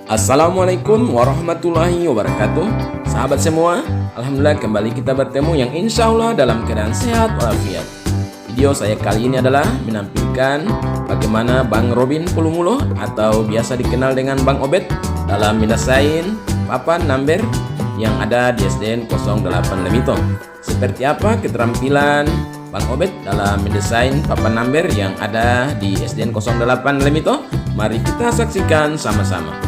Assalamualaikum warahmatullahi wabarakatuh. Sahabat semua, alhamdulillah kembali kita bertemu yang insya Allah dalam keadaan sehat walafiat. Video saya kali ini adalah menampilkan bagaimana Bang Robin Pulumulo atau biasa dikenal dengan Bang Obed dalam mendesain papan number yang ada di SDN 08 Lemito. Seperti apa keterampilan Bang Obed dalam mendesain papan number yang ada di SDN 08 Lemito? Mari kita saksikan sama-sama.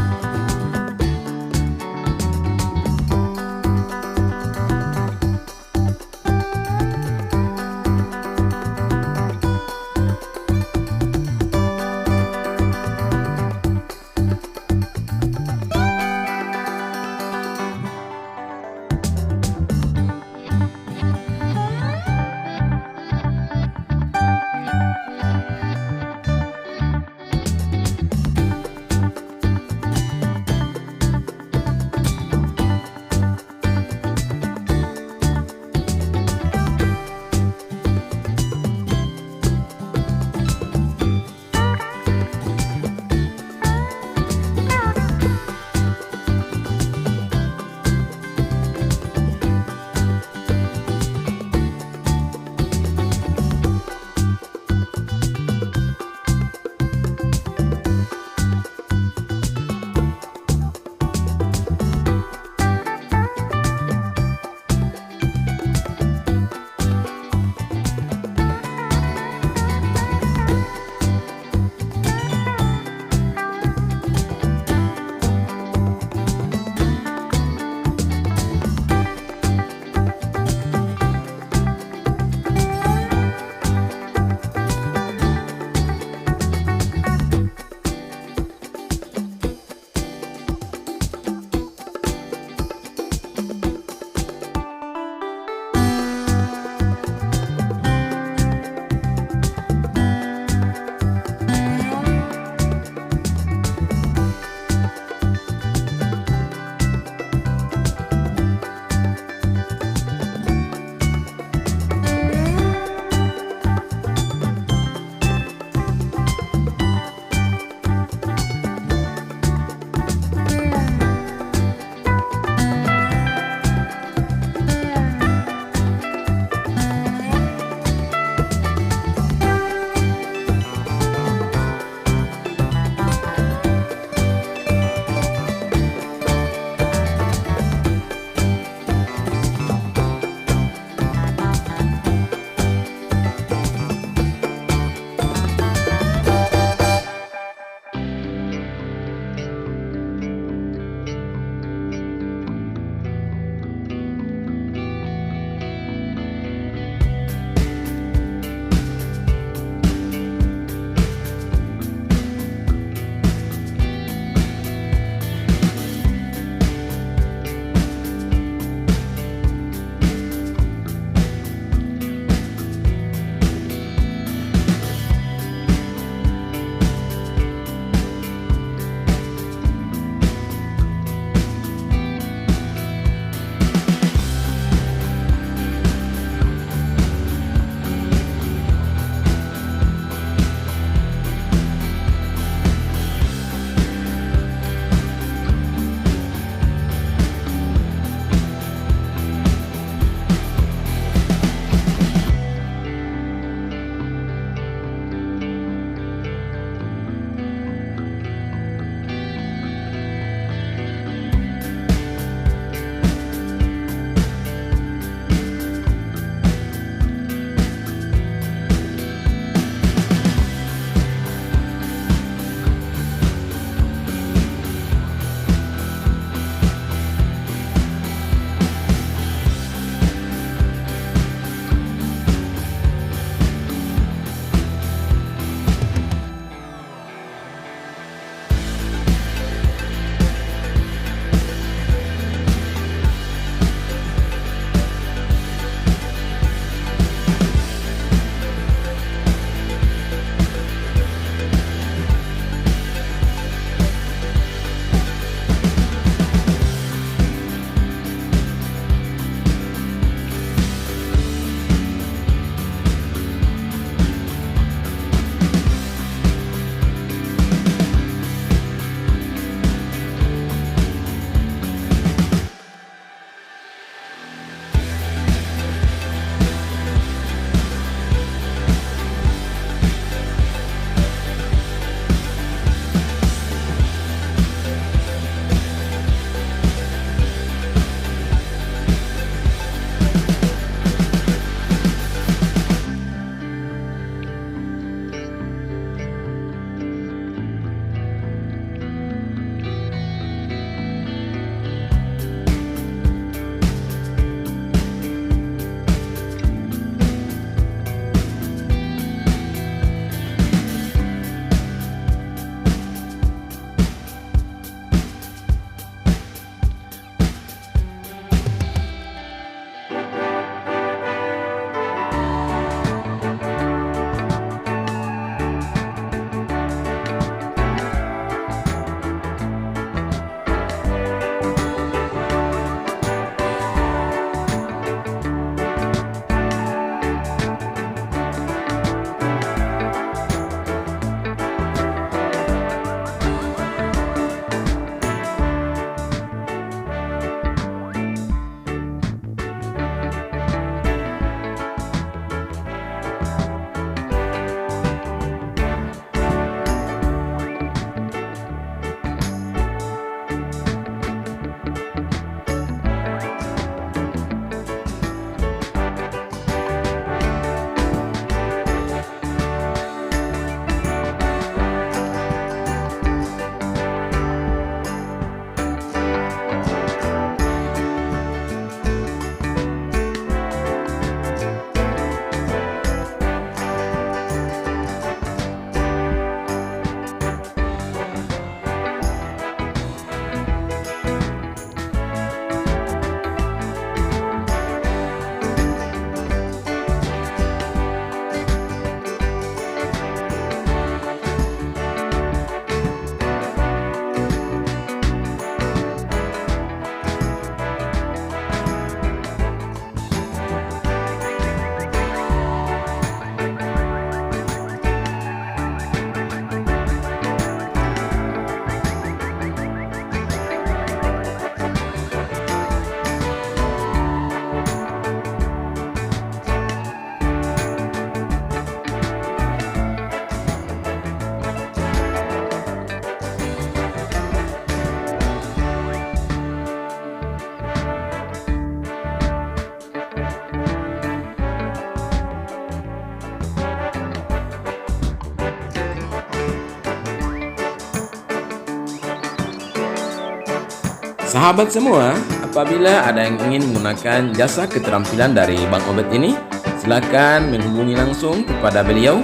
Sahabat semua, apabila ada yang ingin menggunakan jasa keterampilan dari Bang Obed ini, silakan menghubungi langsung kepada beliau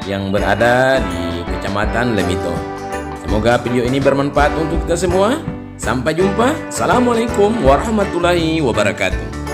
yang berada di Kecamatan Lemito. Semoga video ini bermanfaat untuk kita semua. Sampai jumpa. Assalamualaikum warahmatullahi wabarakatuh.